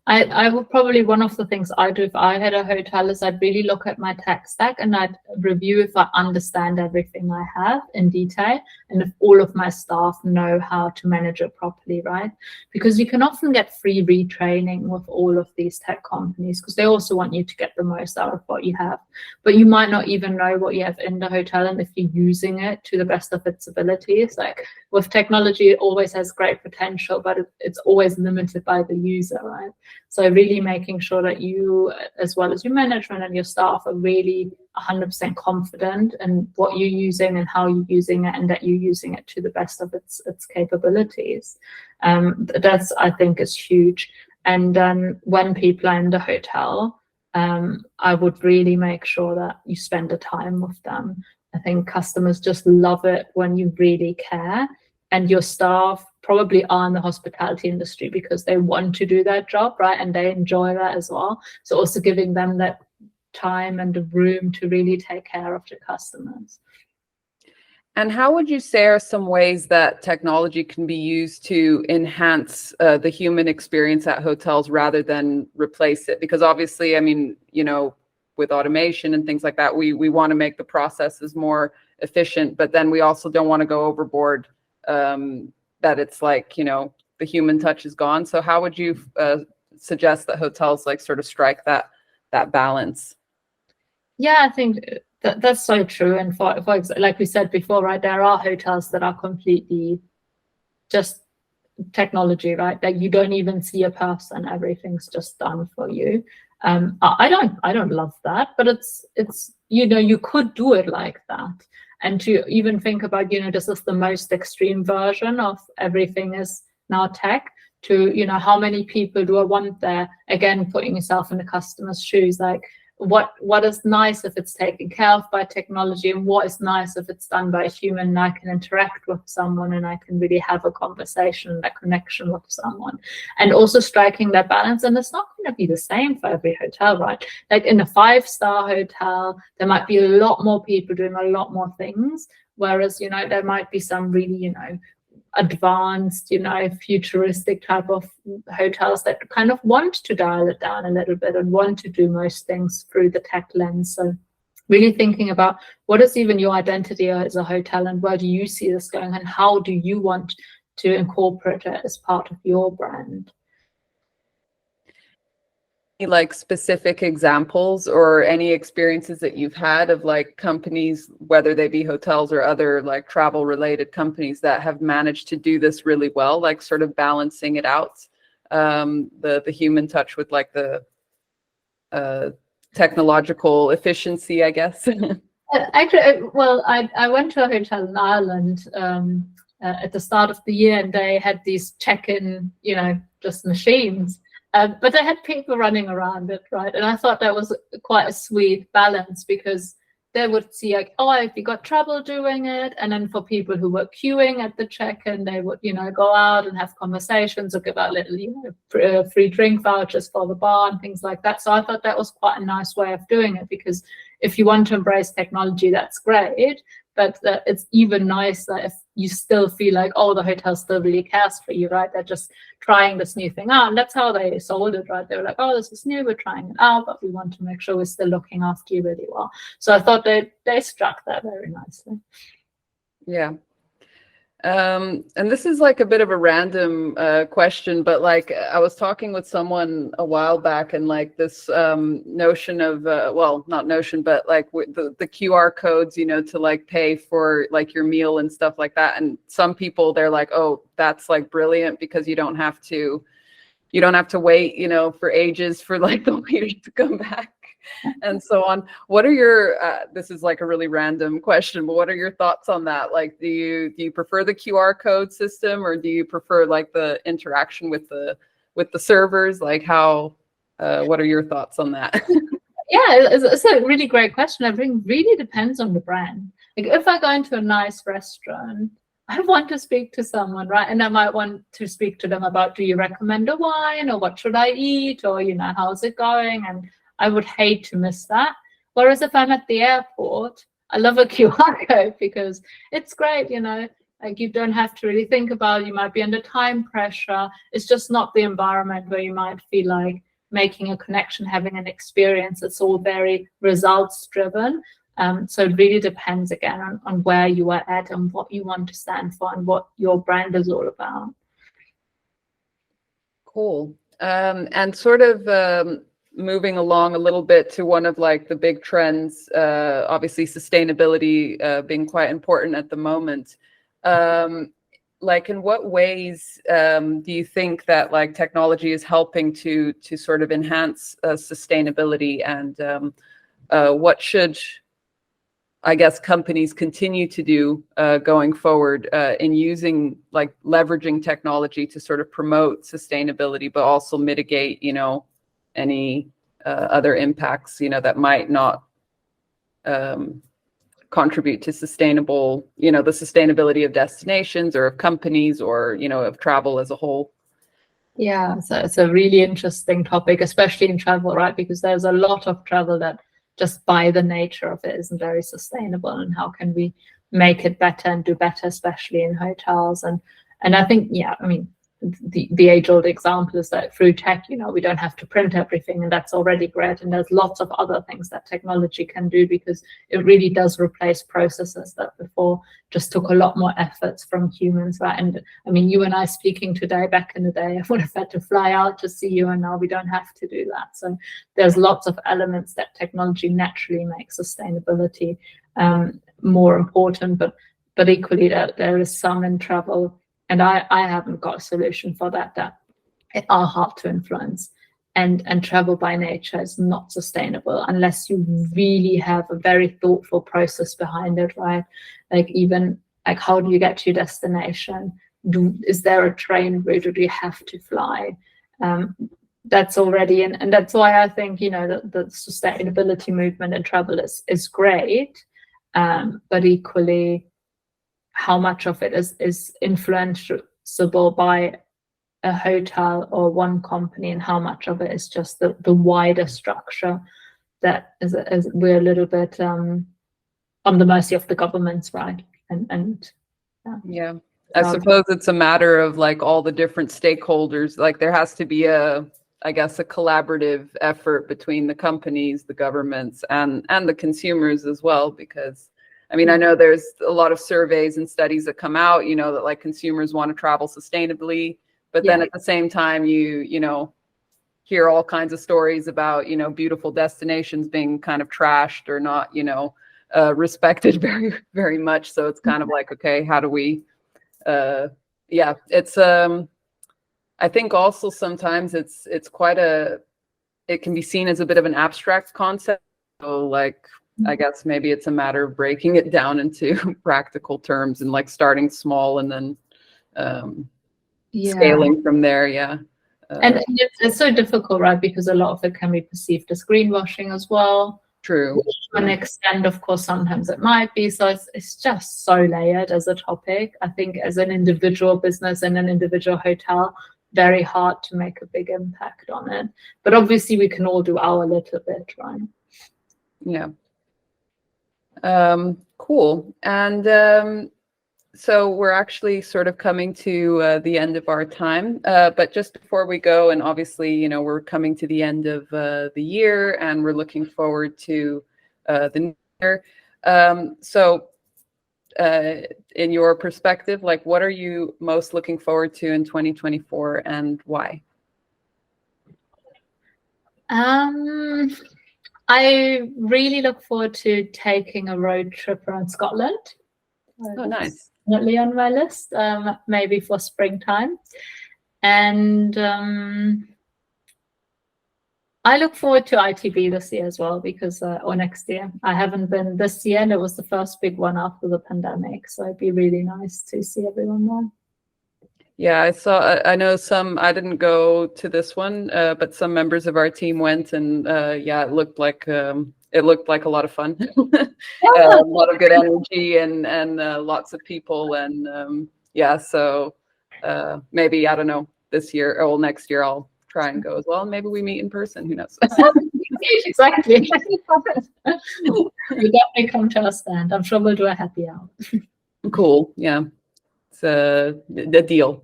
I would probably, one of the things I do if I had a hotel is I'd really look at my tech stack and I'd review if I understand everything I have in detail and if all of my staff know how to manage it properly, right? Because you can often get free retraining with all of these tech companies because they also want you to get the most out of what you have. But you might not even know what you have in the hotel and if you're using it to the best of its abilities. With technology, it always has great potential, but it's always limited by the user, right? So really making sure that you, as well as your management and your staff, are really 100% confident in what you're using and how you're using it, and that you're using it to the best of its capabilities. That's, I think, is huge. And then when people are in the hotel, I would really make sure that you spend the time with them. I think customers just love it when you really care. And your staff probably are in the hospitality industry because they want to do their job, right? And they enjoy that as well. So also giving them that time and the room to really take care of the customers. And how would you say are some ways that technology can be used to enhance the human experience at hotels rather than replace it? Because obviously, I mean, with automation and things like that, we want to make the processes more efficient, but then we also don't want to go overboard, that it's the human touch is gone. So how would you suggest that hotels sort of strike that balance? Yeah, I think that's so true. And for like we said before, right, there are hotels that are completely just technology, right? You don't even see a person, everything's just done for you. I don't love that, but it's you could do it like that. And to even think about, this is the most extreme version of everything is now tech, to, how many people do I want there? Again, putting yourself in the customer's shoes, like what is nice if it's taken care of by technology, and what is nice if it's done by a human, and I can interact with someone and I can really have a conversation, that connection with someone, and also striking that balance. And it's not going to be the same for every hotel, right? Like in a 5-star hotel, there might be a lot more people doing a lot more things, whereas, there might be some really, advanced, futuristic type of hotels that kind of want to dial it down a little bit and want to do most things through the tech lens. So really thinking about what is even your identity as a hotel, and where do you see this going, and how do you want to incorporate it as part of your brand? Like specific examples or any experiences that you've had of like companies, whether they be hotels or other like travel related companies, that have managed to do this really well, like sort of balancing it out, the human touch with like the technological efficiency, I guess. Actually, well, I went to a hotel in Ireland at the start of the year, and they had these check-in, just machines. But they had people running around it, right? And I thought that was quite a sweet balance, because they would see like, oh, if you got trouble doing it. And then for people who were queuing at the check-in, they would, go out and have conversations or give out little, free drink vouchers for the bar and things like that. So I thought that was quite a nice way of doing it, because if you want to embrace technology, that's great. But it's even nicer if you still feel like, oh, the hotel still really cares for you, right? They're just trying this new thing out. And that's how they sold it, right? They were like, oh, this is new, we're trying it out, but we want to make sure we're still looking after you really well. So I thought they struck that very nicely. Yeah. And this is like a bit of a random question, but like I was talking with someone a while back, and like this notion of, well, not notion, but like the QR codes, to like pay for like your meal and stuff like that. And some people, they're like, oh, that's like brilliant, because you don't have to wait, for ages for like the waiters to come back and so on. What are your, this is like a really random question, but what are your thoughts on that? Like, do you prefer the QR code system, or do you prefer like the interaction with the servers? Like how, what are your thoughts on that? Yeah, it's a really great question. I think really depends on the brand. Like if I go into a nice restaurant, I want to speak to someone, right? And I might want to speak to them about, do you recommend a wine, or what should I eat, or, how's it going? And I would hate to miss that. Whereas if I'm at the airport, I love a QR code, because it's great, like you don't have to really think about it. You might be under time pressure. It's just not the environment where you might feel like making a connection, having an experience. It's all very results driven. So it really depends again on where you are at and what you want to stand for and what your brand is all about. Cool. And sort of moving along a little bit to one of like the big trends, obviously sustainability being quite important at the moment. Like in what ways do you think that like technology is helping to sort of enhance sustainability, and what should, I guess, companies continue to do going forward in using, like leveraging technology to sort of promote sustainability, but also mitigate, any other impacts, that might not contribute to sustainable, the sustainability of destinations or of companies, or, of travel as a whole? Yeah, so it's a really interesting topic, especially in travel, right? Because there's a lot of travel that just by the nature of it isn't very sustainable, and how can we make it better and do better, especially in hotels. And I think, yeah, I mean, the age-old example is that through tech, we don't have to print everything, and that's already great. And there's lots of other things that technology can do, because it really does replace processes that before just took a lot more efforts from humans, right? And I mean, you and I speaking today, back in the day, I would have had to fly out to see you, and now we don't have to do that. So there's lots of elements that technology naturally makes sustainability more important, but equally there is some in travel. And I haven't got a solution for that are hard to influence. and travel by nature is not sustainable unless you really have a very thoughtful process behind it, right? Like even like, how do you get to your destination? Is there a train route, or do you have to fly? That's already, and that's why I think, you know, the sustainability movement in travel is great, but equally, how much of it is influenceable by a hotel or one company, and how much of it is just the wider structure that is we're a little bit on the mercy of the governments, right? And yeah, I suppose it's a matter of like all the different stakeholders. Like there has to be I guess, a collaborative effort between the companies, the governments, and the consumers as well. Because, I mean, I know there's a lot of surveys and studies that come out, you know, that like consumers want to travel sustainably, but then at the same time, you know, hear all kinds of stories about, you know, beautiful destinations being kind of trashed or not, you know, respected very, very much. So it's kind of like, okay, how do we, it's, I think also sometimes it's quite it can be seen as a bit of an abstract concept. So like, I guess maybe it's a matter of breaking it down into practical terms and like starting small and then scaling from there. Yeah. And it's so difficult, right? Because a lot of it can be perceived as greenwashing as well. True. To an extent, of course, sometimes it might be. So it's just so layered as a topic. I think as an individual business and an individual hotel, very hard to make a big impact on it. But obviously we can all do our little bit, right? Yeah. Cool. And so we're actually sort of coming to the end of our time. But just before we go, and obviously, you know, we're coming to the end of the year and we're looking forward to the new year. So in your perspective, like what are you most looking forward to in 2024 and why? I really look forward to taking a road trip around Scotland. Oh, nice. Definitely on my list, maybe for springtime. And I look forward to ITB this year as well, because, or next year. I haven't been this year, and it was the first big one after the pandemic. So it'd be really nice to see everyone there. Yeah, I know I didn't go to this one, but some members of our team went, and yeah, it looked like a lot of fun. A lot of good energy and lots of people. And yeah, so maybe, I don't know, this year or next year I'll try and go as well. Maybe we meet in person, who knows? Exactly. You definitely come to our stand. I'm sure we'll do a happy hour. Cool. Yeah. It's the deal.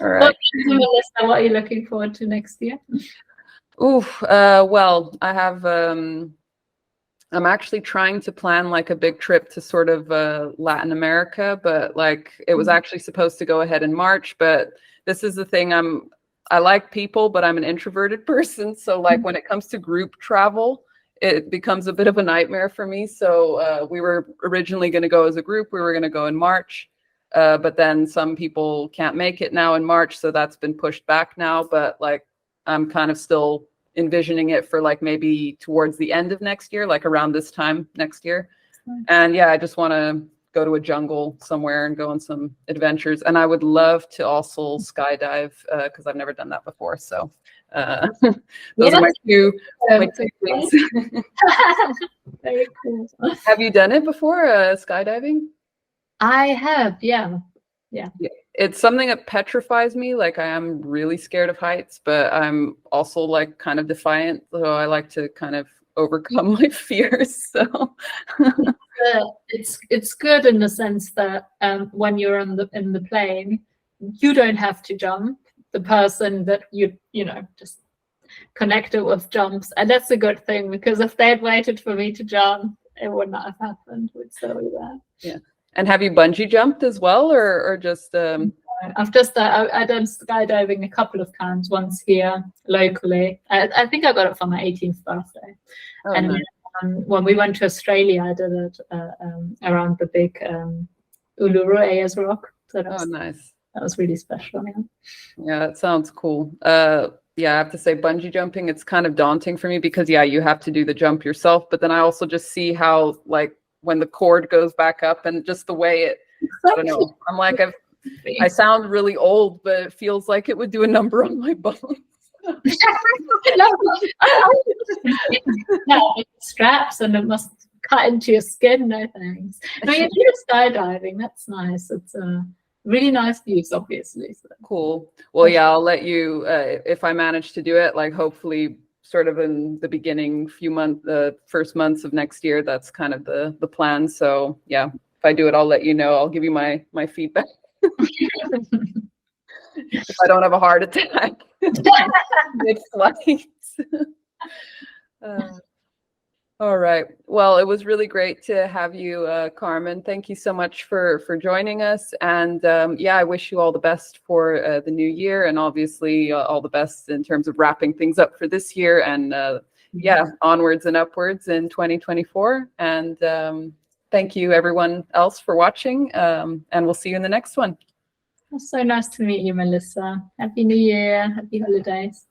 All right. Melissa, what are you looking forward to next year? Oof. Well, I have. I'm actually trying to plan like a big trip to sort of Latin America, but like it was actually supposed to go ahead in March. But this is the thing. I like people, but I'm an introverted person. So like when it comes to group travel, it becomes a bit of a nightmare for me. So we were originally going to go as a group. We were going to go in March, but then some people can't make it now in March. So that's been pushed back now. But like I'm kind of still envisioning it for like maybe towards the end of next year, like around this time next year. And yeah, I just want to go to a jungle somewhere and go on some adventures. And I would love to also skydive because I've never done that before. So those are my two things. Very cool. Have you done it before, skydiving? I have, yeah. It's something that petrifies me. Like I am really scared of heights, but I'm also like kind of defiant. So I like to kind of overcome my fears. So it's good in the sense that when you're in the plane, you don't have to jump. The person that you know just connected with jumps, and that's a good thing, because if they had waited for me to jump, it would not have happened. We'd still be there. Yeah. And have you bungee jumped as well, or just? I've just I've done skydiving a couple of times. Once here locally. I think I got it for my 18th birthday. Oh, and nice. When we went to Australia, I did it around the big Uluru Ayers Rock. So Oh, nice. That was really special. Yeah. Yeah, that sounds cool. yeah, I have to say bungee jumping, it's kind of daunting for me because yeah, you have to do the jump yourself, but then I also just see how like when the cord goes back up and just the way it, I don't know. I'm like, I sound really old, but it feels like it would do a number on my bones. No, straps and it must cut into your skin. No thanks. No, you do skydiving. That's nice. It's really nice views, obviously. So. Cool. Well, yeah, I'll let you, if I manage to do it, like hopefully sort of in the beginning first months of next year, that's kind of the plan. So yeah, if I do it, I'll let you know. I'll give you my feedback. If I don't have a heart attack mid-flight. All right. Well, it was really great to have you, Carmen. Thank you so much for joining us. And yeah, I wish you all the best for the new year, and obviously all the best in terms of wrapping things up for this year. And yeah, onwards and upwards in 2024. And thank you, everyone else, for watching. And we'll see you in the next one. It's so nice to meet you, Melissa. Happy New Year. Happy holidays.